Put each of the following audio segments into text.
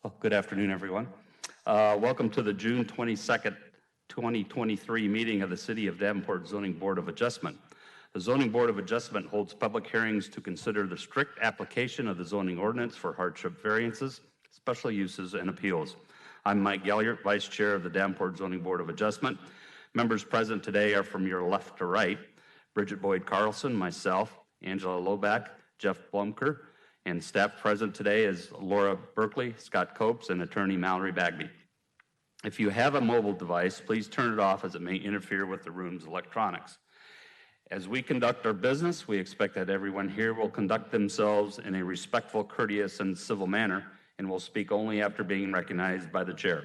Well, good afternoon, everyone. Welcome to the June 22nd, 2023 meeting of the City of Davenport Zoning Board of Adjustment. The Zoning Board of Adjustment holds public hearings to consider the strict application of the zoning ordinance for hardship variances, special uses, and appeals. I'm Mike Gellert, Vice Chair of the Davenport Zoning Board of Adjustment. Members present today are from your left to right: Bridget Boyd Carlson, myself, Angela Loback, Jeff Blumker, and staff present today is Laura Berkeley, Scott Copes, and attorney Mallory Bagby. If you have a mobile device, please turn it off as it may interfere with the room's electronics. As we conduct our business, we expect that everyone here will conduct themselves in a respectful, courteous, and civil manner, and will speak only after being recognized by the chair.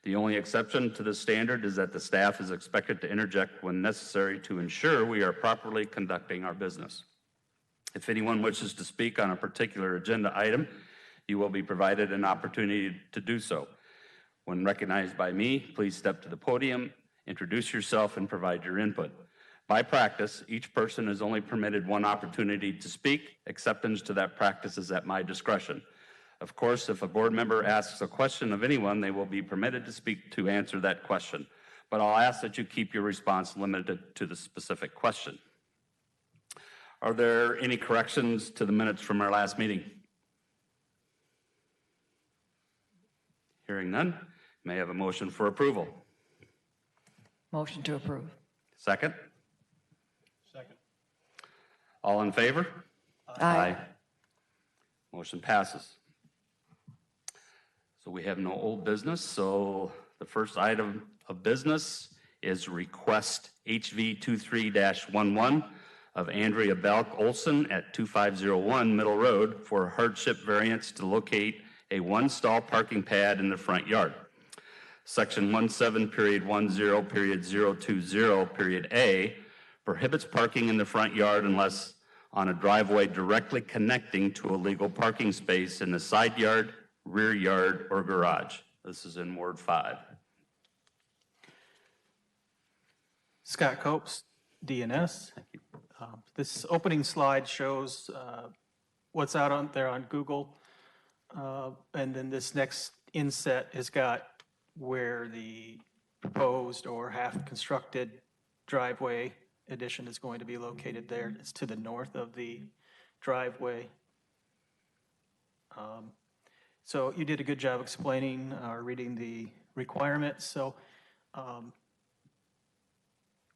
The only exception to this standard is that the staff is expected to interject when necessary to ensure we are properly conducting our business. If anyone wishes to speak on a particular agenda item, you will be provided an opportunity to do so. When recognized by me, please step to the podium, introduce yourself, and provide your input. By practice, each person is only permitted one opportunity to speak. Acceptance to that practice is at my discretion. Of course, if a board member asks a question of anyone, they will be permitted to speak to answer that question. But I'll ask that you keep your response limited to the specific question. Are there any corrections to the minutes from our last meeting? Hearing none, may I have a motion for approval? Motion to approve. Second? Second. All in favor? Aye. Motion passes. So we have no old business, so the first item of business is request HV 23-11 of Andrea Belk Olson at 2501 Middle Road for a hardship variance to locate a one-stall parking pad in the front yard. Section 17.10.020.A prohibits parking in the front yard unless on a driveway directly connecting to a legal parking space in the side yard, rear yard, or garage. This is in Ward 5. Scott Copes, DNS. Thank you. This opening slide shows what's out there on Google. And then this next inset has got where the proposed or half-constructed driveway addition is going to be located there. It's to the north of the driveway. So you did a good job explaining or reading the requirements. So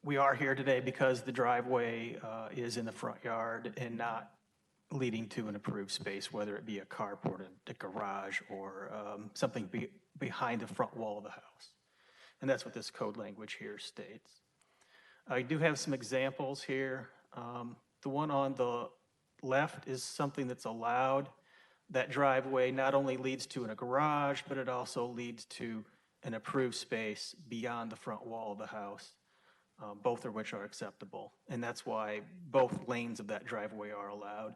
we are here today because the driveway is in the front yard and not leading to an approved space, whether it be a carport, a garage, or something behind the front wall of the house. And that's what this code language here states. I do have some examples here. The one on the left is something that's allowed. That driveway not only leads to a garage, but it also leads to an approved space beyond the front wall of the house. Both of which are acceptable. And that's why both lanes of that driveway are allowed.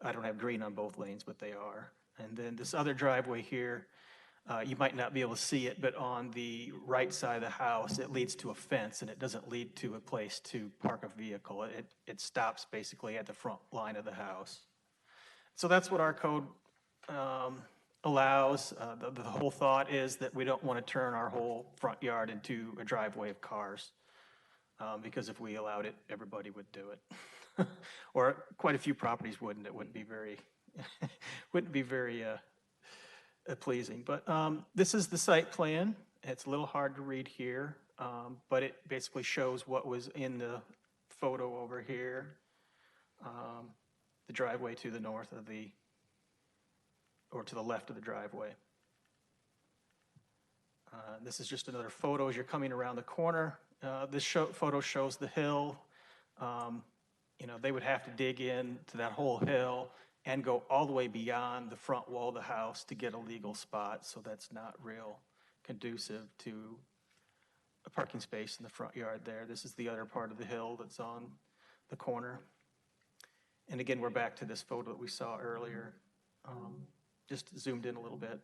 I don't have green on both lanes, but they are. And then this other driveway here, you might not be able to see it, but on the right side of the house, it leads to a fence, and it doesn't lead to a place to park a vehicle. It stops basically at the front line of the house. So that's what our code allows. The whole thought is that we don't want to turn our whole front yard into a driveway of cars. Because if we allowed it, everybody would do it, or quite a few properties wouldn't. It wouldn't be very, pleasing. But this is the site plan. It's a little hard to read here, but it basically shows what was in the photo over here. The driveway to the north of or to the left of the driveway. This is just another photo as you're coming around the corner. This photo shows the hill. They would have to dig into that whole hill and go all the way beyond the front wall of the house to get a legal spot. So that's not real conducive to a parking space in the front yard there. This is the other part of the hill that's on the corner. And again, we're back to this photo that we saw earlier, just zoomed in a little bit.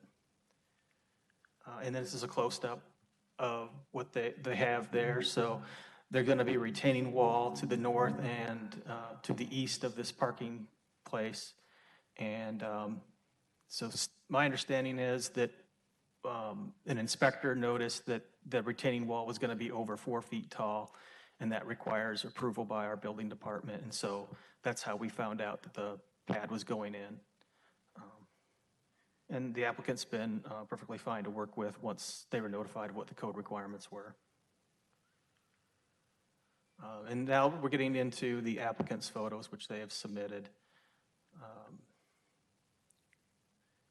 And then this is a close-up of what they have there. So they're going to be a retaining wall to the north and to the east of this parking place. And So my understanding is that an inspector noticed that the retaining wall was going to be over 4 feet tall, and that requires approval by our building department. And so that's how we found out that the pad was going in. And the applicant's been perfectly fine to work with once they were notified of what the code requirements were. And now we're getting into the applicant's photos, which they have submitted.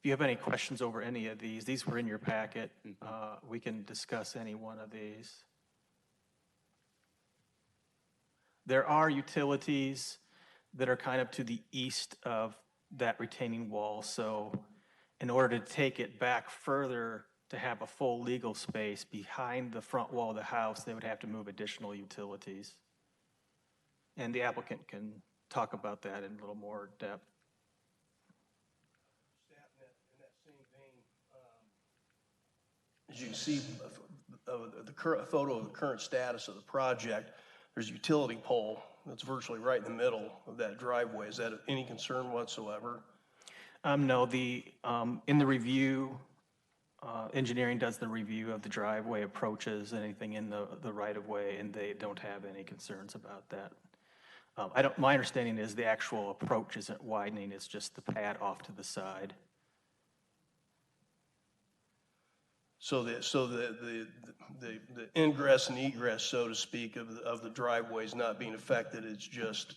If you have any questions over any of these were in your packet. We can discuss any one of these. There are utilities that are kind of to the east of that retaining wall, so in order to take it back further to have a full legal space behind the front wall of the house, they would have to move additional utilities. And the applicant can talk about that in a little more depth. Staff, in that same vein, as you can see, the current photo of the current status of the project, there's a utility pole that's virtually right in the middle of that driveway. Is that of any concern whatsoever? No, in the review, engineering does the review of the driveway approaches, anything in the right-of-way, and they don't have any concerns about that. My understanding is the actual approach isn't widening, it's just the pad off to the side. So the ingress and egress, so to speak, of the driveway is not being affected. It's just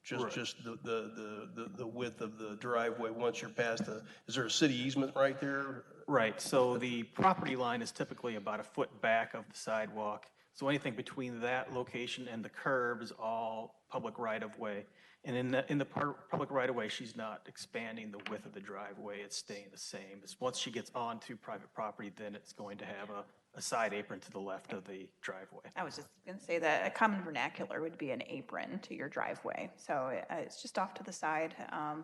the width of the driveway once you're past is there a city easement right there? Right, so the property line is typically about a foot back of the sidewalk. So anything between that location and the curb is all public right-of-way. And in the public right-of-way, she's not expanding the width of the driveway, it's staying the same. It's once she gets onto private property, then it's going to have a side apron to the left of the driveway. I was just going to say that a common vernacular would be an apron to your driveway. So it's just off to the side,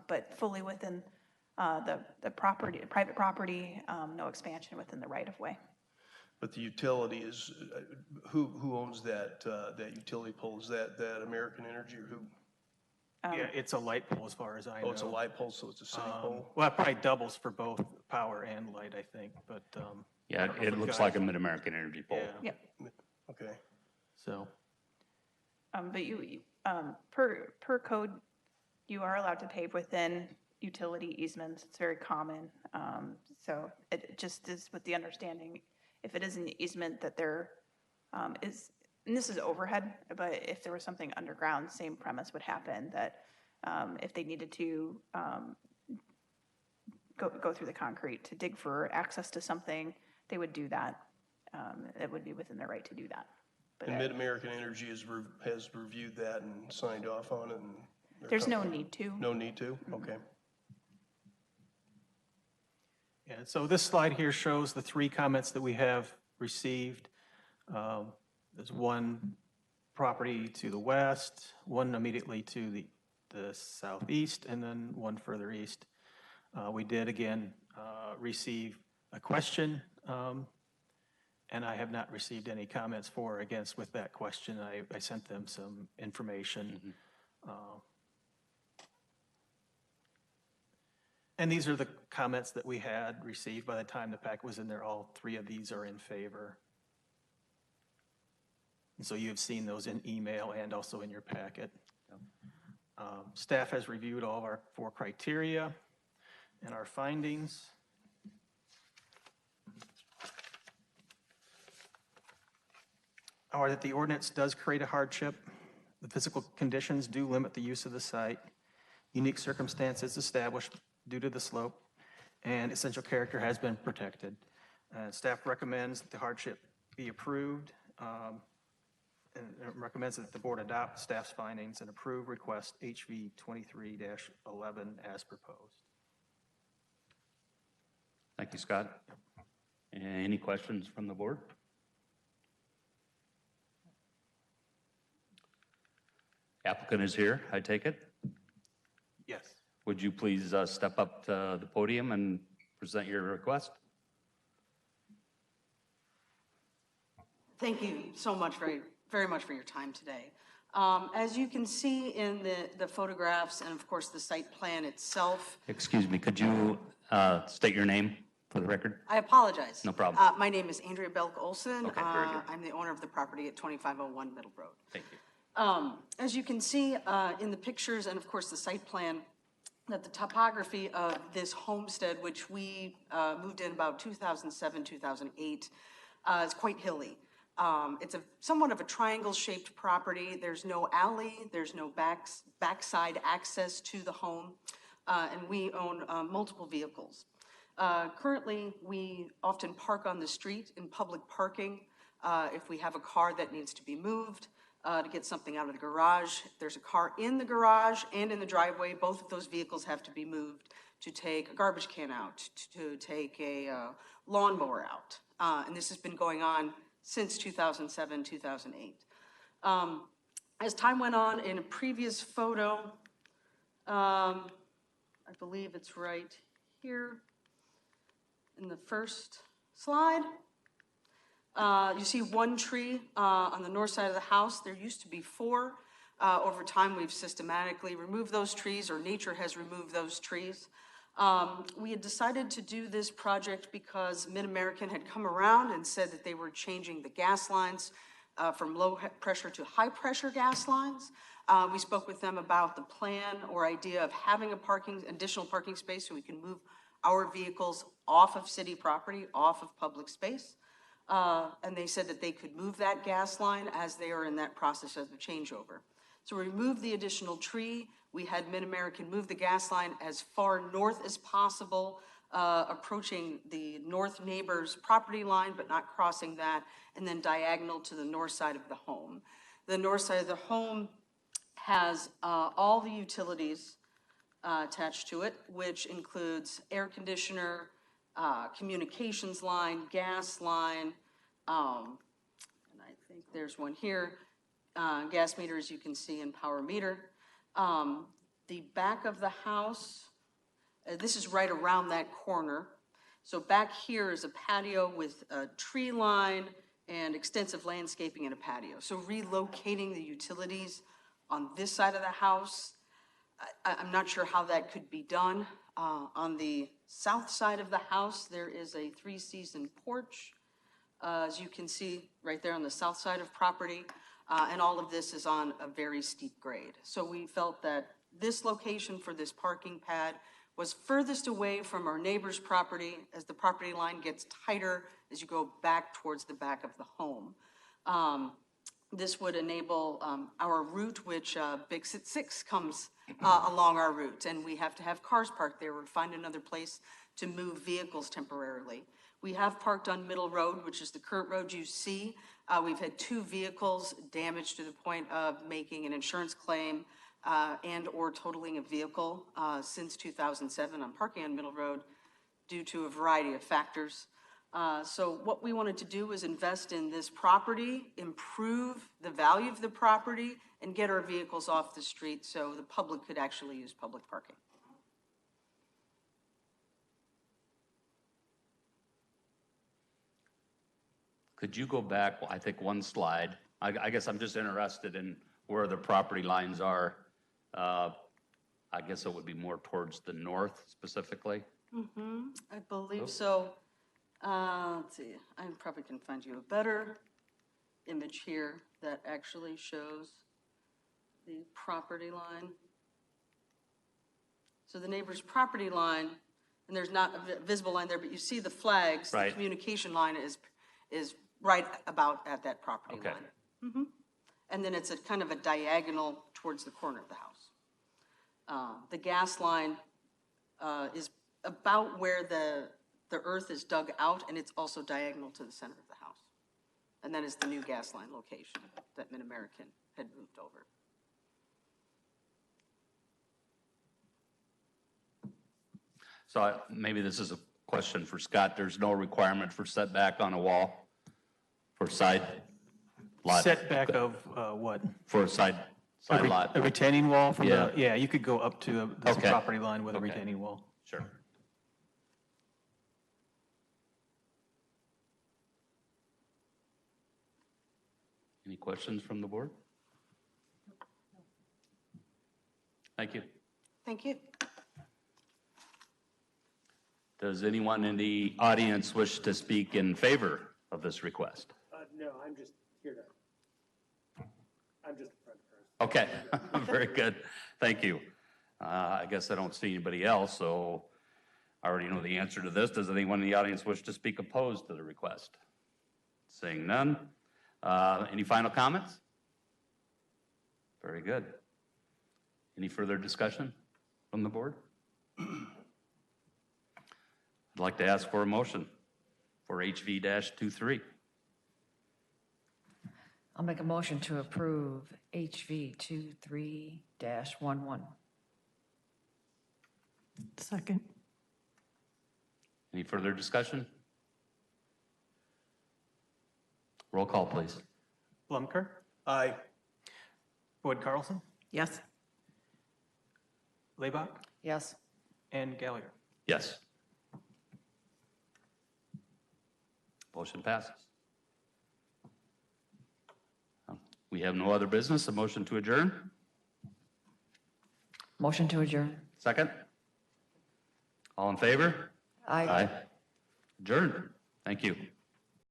but fully within the property, private property, no expansion within the right-of-way. But the utility is, who owns that utility pole? Is that American Energy or who? Yeah, it's a light pole as far as I know. Oh, it's a light pole, so it's a city pole? Well, it probably doubles for both power and light, I think, but. Yeah, I don't know if it we've looks got- like a Mid-American Energy pole. Yeah, Yep. Okay. so, But per code, you are allowed to pave within utility easements. It's very common. So it just is with the understanding, if it is an easement that there is, and this is overhead, but if there was something underground, same premise would happen, that if they needed to go through the concrete to dig for access to something, they would do that. It would be within their right to do that. But And Mid-American Energy has reviewed that and signed off on it? And there's no need to. No need to? Okay. yeah, so this slide here shows the 3 comments that we have received. There's one property to the west, one immediately to the southeast, and then one further east. We did, again, receive a question, and I have not received any comments for or against with that question. I sent them some information. And these are the comments that we had received by the time the packet was in there. All 3 of these are in favor. And so you've seen those in email and also in your packet. Staff has reviewed all of our 4 criteria and our findings. Are that the ordinance does create a hardship. The physical conditions do limit the use of the site. Unique circumstances established due to the slope, and essential character has been protected. Staff recommends that the hardship be approved, and recommends that the board adopt staff's findings and approve request HV 23-11 as proposed. Thank you, Scott. Any questions from the board? Applicant is here, I take it. Yes. Would you please step up to the podium and present your request? Thank you so much, very much for your time today. As you can see in the photographs and of course the site plan itself, Excuse me, could you State your name for the record. I apologize. No problem. My name is Andrea Belk Olson. Okay, very good. I'm the owner of the property at 2501 Middle Road. Thank you. As you can see in the pictures and of course the site plan, that the topography of this homestead, which we moved in about 2007, 2008, is quite hilly. It's somewhat of a triangle-shaped property. There's no alley, there's no backside access to the home, and we own multiple vehicles. Currently, we often park on the street in public parking if we have a car that needs to be moved. To get something out of the garage. If there's a car in the garage and in the driveway, both of those vehicles have to be moved to take a garbage can out, to take a lawnmower out. And this has been going on since 2007, 2008. As time went on, in a previous photo, I believe it's right here in the first slide, you see one tree on the north side of the house. There used to be 4. Over time, we've systematically removed those trees, or nature has removed those trees. We had decided to do this project because Mid-American had come around and said that they were changing the gas lines from low pressure to high pressure gas lines. We spoke with them about the plan or idea of having additional parking space so we can move our vehicles off of city property, off of public space. And they said that they could move that gas line as they are in that process of the changeover. So we removed the additional tree. We had Mid-American move the gas line as far north as possible, approaching the north neighbor's property line, but not crossing that, and then diagonal to the north side of the home. The north side of the home has all the utilities attached to it, which includes air conditioner, communications line, gas line, and I think there's one here, gas meter, as you can see, and power meter. The back of the house, this is right around that corner. So back here is a patio with a tree line and extensive landscaping and a patio. So relocating the utilities on this side of the house, I'm not sure how that could be done. On the south side of the house, there is a 3-season porch, as you can see right there on the south side of property, and all of this is on a very steep grade. So we felt that this location for this parking pad was furthest away from our neighbor's property as the property line gets tighter as you go back towards the back of the home. This would enable our route, which Big 6 comes along our route, and we have to have cars parked there or find another place to move vehicles temporarily. We have parked on Middle Road, which is the current road you see. We've had 2 vehicles damaged to the point of making an insurance claim and or totaling a vehicle since 2007 on parking on Middle Road due to a variety of factors. So what we wanted to do was invest in this property, improve the value of the property, and get our vehicles off the street so the public could actually use public parking. Could you go back, I think, one slide? I guess I'm just interested in where the property lines are. I guess it would be more towards the north specifically. I believe so. Let's see, I probably can find you a better image here that actually shows the property line. So the neighbor's property line, and there's not a visible line there, but you see the flags. Right. The communication line is right about at that property Okay. line. And then it's a kind of a diagonal towards the corner of the house. The gas line is about where the earth is dug out, and it's also diagonal to the center of the house. And that is the new gas line location that Mid-American had moved over. So maybe this is a question for Scott. There's no requirement for setback on a wall for side lot? Setback of what? For a side lot? A retaining wall from Yeah. the, yeah, you could go up to the Okay. property line with a Okay. retaining wall. Sure. Any questions from the board? Thank you. Thank you. Does anyone in the audience wish to speak in favor of this request? No, I'm just here to, I'm just a friend first. Okay, very good. Thank you. I guess I don't see anybody else, so I already know the answer to this. Does anyone in the audience wish to speak opposed to the request? Seeing none. Any final comments? Very good. Any further discussion from the board? I'd like to ask for a motion for HV-23. I'll make a motion to approve HV 23-11. Second. Any further discussion? Roll call, please. Blumker, Aye. Boyd Carlson, Yes. Laybach, Yes. and Gallagher. Yes. Motion passes. We have no other business. A motion to adjourn? Motion to adjourn. Second? All in favor? Aye. Adjourned. Thank you.